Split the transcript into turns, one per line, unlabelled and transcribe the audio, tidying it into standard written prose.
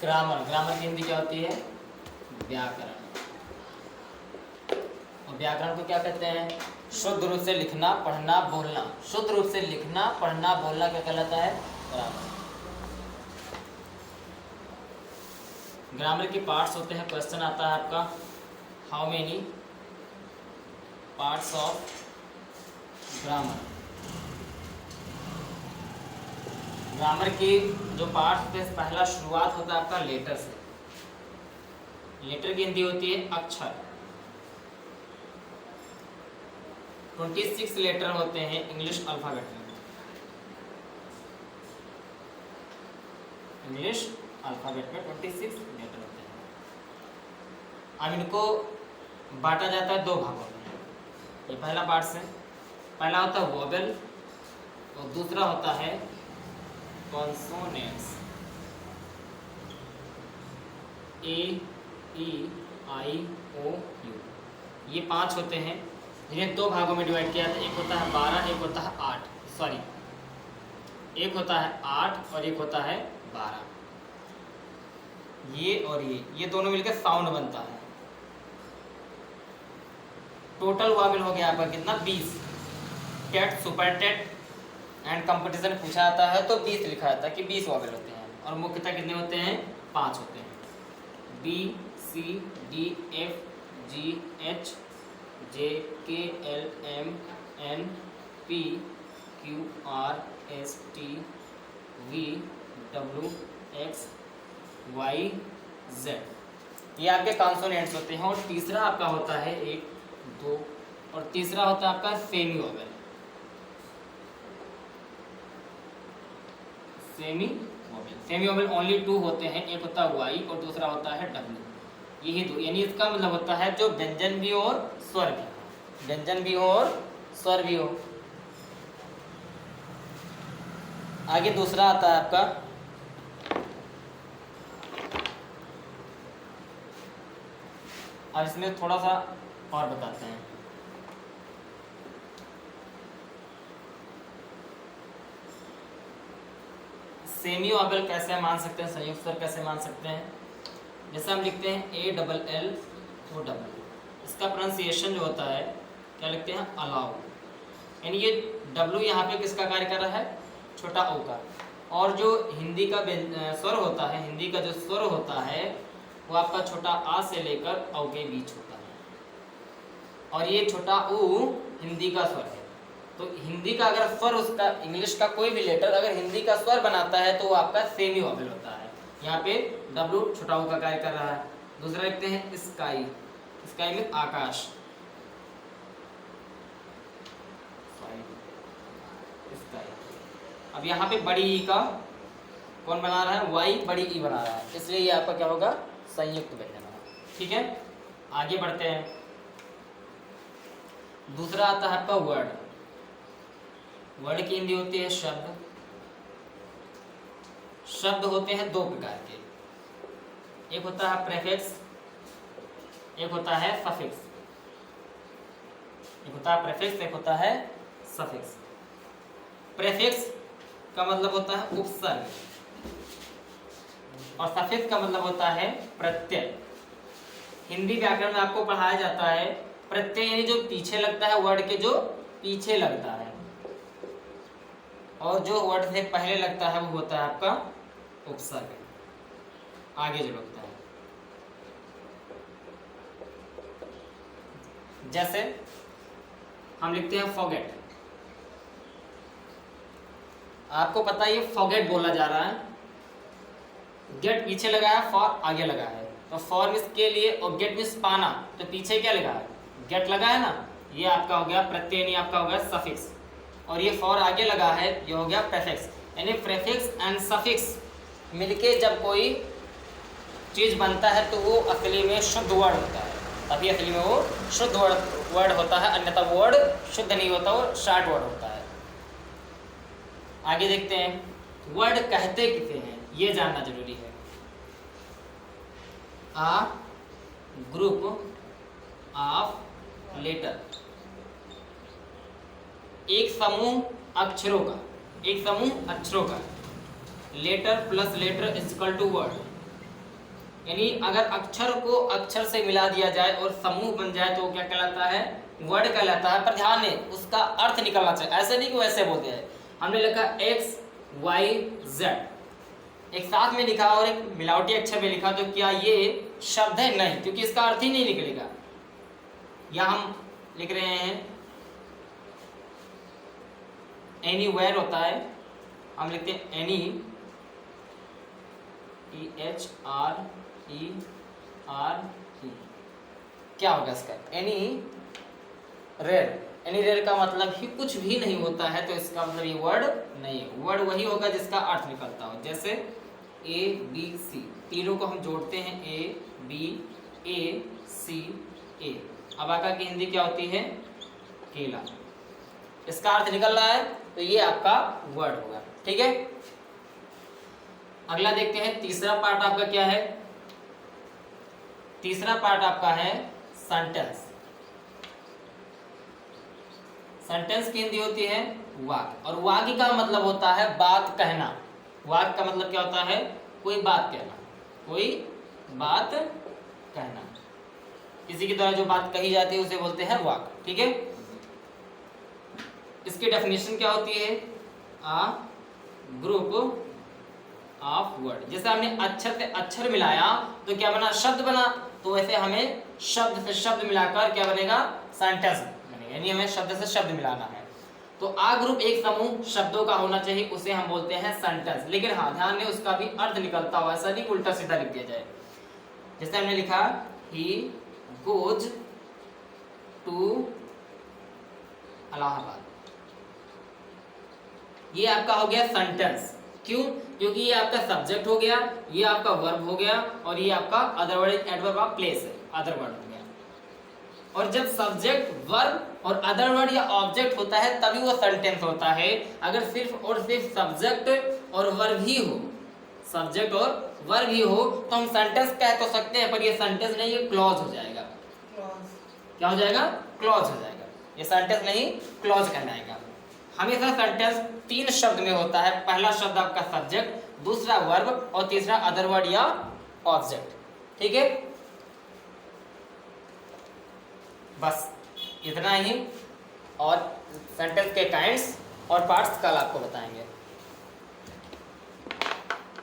Grammar, grammar की हिंदी क्या होती है? व्याकरण। और व्याकरण को क्या कहते हैं? शुद्ध रूप से लिखना, पढ़ना, बोलना। शुद्ध रूप से लिखना, पढ़ना, बोलना क्या कहलाता है? ग्रामर। ग्रामर के पार्ट्स होते हैं, क्वेश्चन आता है आपका, how many parts of grammar. Grammar की जो पार्ट्स होते हैं, पहला शुरुआत होता है आपका लेटर से। लेटर की हिंदी होती है अक्षर। 26 लेटर होते हैं इंग्लिश अल्फाबेट में। इंग्लिश अल्फाबेट में 26 लेटर होते हैं। अब इनको बांटा जाता है दो भागों में। ये पहला पार्ट है, पहला होता है वोवेल और दूसरा होता है consonants. A, E, I, O, you, ये 5 होते हैं। इन्हें दो भागों में डिवाइड किया जाता है। एक होता है 12, एक होता है 8, सॉरी, एक होता है 8 और एक होता है 12। ये और ये दोनों मिलकर साउंड बनता है। टोटल वॉवेल हो गया आपका कितना? 20। TET, super TET and competition पूछा जाता है तो 20 लिखा जाता है कि 20 वॉवेल होते हैं। और मुख्यतः कितने होते हैं? 5 होते हैं। B, C, D, F, G, H, J, K, L, M, N, P, Q, R, S, T, V, W, X, Y, Z. ये आपके कॉन्सोनेंट्स होते हैं। और तीसरा आपका होता है 1, 2 और तीसरा होता है आपका semi vowel. Semi vowel only 2 होते हैं। एक होता है वाई और दूसरा होता है डब्ल्यू। यही दो, यानी इसका मतलब होता है जो व्यंजन भी हो और स्वर भी हो। व्यंजन भी हो और स्वर भी हो। आगे दूसरा आता है आपका अब इसमें थोड़ा सा और बताते हैं। सेमी वोवेल कैसे मान सकते हैं, संयुक्त स्वर कैसे मान सकते हैं? जैसे हम लिखते हैं A double L O W, इसका प्रोनाउंसिएशन जो होता है क्या लिखते हैं? अलाउ। यानी ये डब्ल्यू यहाँ पे किसका कार्य कर रहा है? छोटा ओ का। और जो हिंदी का स्वर होता है, हिंदी का जो स्वर होता है वो आपका छोटा आ से लेकर औ के बीच होता है। और ये छोटा ऊ हिंदी का स्वर है। तो हिंदी का अगर स्वर, उसका इंग्लिश का कोई भी लेटर अगर हिंदी का स्वर बनाता है तो वो आपका सेमी वोवेल होता है। यहाँ पे डब्ल्यू छोटा ऊ का कार्य कर रहा है। दूसरा लिखते हैं स्काई। स्काई में आकाश। अब यहाँ पे बड़ी ई का कौन बना रहा है? वाई बड़ी ई बना रहा है, इसलिए ये आपका क्या होगा? संयुक्त व्यंजन होगा। ठीक है, आगे बढ़ते हैं। दूसरा आता है आपका वर्ड। वर्ड की हिंदी होती है शब्द। शब्द होते हैं दो प्रकार के, एक होता है प्रेफिक्स, एक होता है सफिक्स। एक होता है प्रेफिक्स, एक होता है सफिक्स। प्रेफिक्स का मतलब होता है उपसर्ग और सफिक्स का मतलब होता है प्रत्यय। हिंदी व्याकरण में आपको पढ़ाया जाता है प्रत्यय यानी जो पीछे लगता है, वर्ड के जो पीछे लगता है, और जो वर्ड से पहले लगता है वो होता है आपका उपसर्ग, आगे जो लगता है। जैसे हम लिखते हैं फॉरगेट। आपको पता है ये फॉरगेट बोला जा रहा है, गेट पीछे लगा है, फॉर आगे लगा है। तो फॉर मीन्स के लिए और गेट मीन्स पाना, तो पीछे क्या लगा है? गेट लगा है ना। ये आपका हो गया प्रत्यय, नहीं आपका हो गया सफिक्स। और ये फॉर आगे लगा है, ये हो गया प्रेफिक्स। यानी प्रेफिक्स एंड सफिक्स मिलके जब कोई चीज बनता है तो वो असली में शुद्ध वर्ड होता है। तभी असली में वो शुद्ध वर्ड होता है, अन्यथा वर्ड शुद्ध नहीं होता, वो शॉर्ट वर्ड होता है। आगे देखते हैं वर्ड कहते किसे हैं, ये जानना जरूरी है। आ ग्रुप ऑफ लेटर, एक समूह अक्षरों का, एक समूह अक्षरों का। Letter plus letter is equal to word. यानी अगर अक्षर को अक्षर से मिला दिया जाए और समूह बन जाए तो क्या कहलाता है, वर्ड कहलाता है। पर ध्यान दें उसका अर्थ निकलना चाहिए, ऐसे नहीं कि वैसे बोल दिया है। हमने लिखा एक्स वाई जेड एक साथ में लिखा और एक मिलावटी अक्षर में लिखा, तो क्या ये शब्द है? नहीं, क्योंकि इसका अर्थ ही नहीं निकलेगा। या हम लिख रहे हैं एनीवेयर होता है, हम लिखते हैं एनी, EHRERE, क्या होगा इसका? Any rare. एनी रेयर का मतलब ही कुछ भी नहीं होता है, तो इसका मतलब ये वर्ड नहीं है। वर्ड वही होगा जिसका अर्थ निकलता हो। जैसे A B C, तीनों को हम जोड़ते हैं A B A C A। अब आका की हिंदी क्या होती है? केला। इसका अर्थ निकल रहा है, तो ये आपका वर्ड होगा। ठीक है, अगला देखते हैं। तीसरा पार्ट आपका क्या है? तीसरा पार्ट आपका है सेंटेंस। सेंटेंस की हिंदी होती है वाक्य, और वाक्य का मतलब होता है बात कहना। वाक्य का मतलब क्या होता है? कोई बात कहना, कोई बात कहना। किसी की द्वारा जो बात कही जाती है उसे बोलते हैं वाक्य। ठीक है, इसकी डेफिनेशन क्या होती है? आ ग्रुप ऑफ वर्ड। जैसे हमने अक्षर से अक्षर मिलाया तो क्या बना? शब्द बना। तो वैसे हमें शब्द से शब्द मिलाकर क्या बनेगा? सेंटेंस बनेगा। यानी हमें शब्द से शब्द मिलाना है। तो आ ग्रुप एक समूह शब्दों का होना चाहिए, उसे हम बोलते हैं सेंटेंस। लेकिन हाँ, ध्यान दें उसका भी अर्थ निकलता हो, ऐसा नहीं उल्टा सीधा लिख दिया जाए। जैसे हमने लिखा ही गोज टू इलाहाबाद, ये आपका हो गया सेंटेंस। क्यों? क्योंकि ये आपका सब्जेक्ट हो गया, ये आपका वर्ब हो गया, और ये आपका other word adverb of place है, अदर वर्ड हो गया। और जब सब्जेक्ट, वर्ब और अदर वर्ड या ऑब्जेक्ट होता है तभी वो सेंटेंस होता है। अगर सिर्फ और सिर्फ सब्जेक्ट और वर्ब ही हो, सब्जेक्ट और वर्ब ही हो, तो हम सेंटेंस कह तो सकते हैं, पर ये सेंटेंस नहीं, ये क्लॉज हो जाएगा। क्या हो जाएगा? क्लॉज हो जाएगा। ये सेंटेंस नहीं, क्लॉज कहलाएगा। हमेशा सेंटेंस तीन शब्द में होता है। पहला शब्द आपका सब्जेक्ट, दूसरा वर्ब और तीसरा अदर वर्ड या ऑब्जेक्ट। ठीक है, बस इतना ही। और सेंटेंस के काइंड्स और पार्ट्स कल आपको बताएंगे।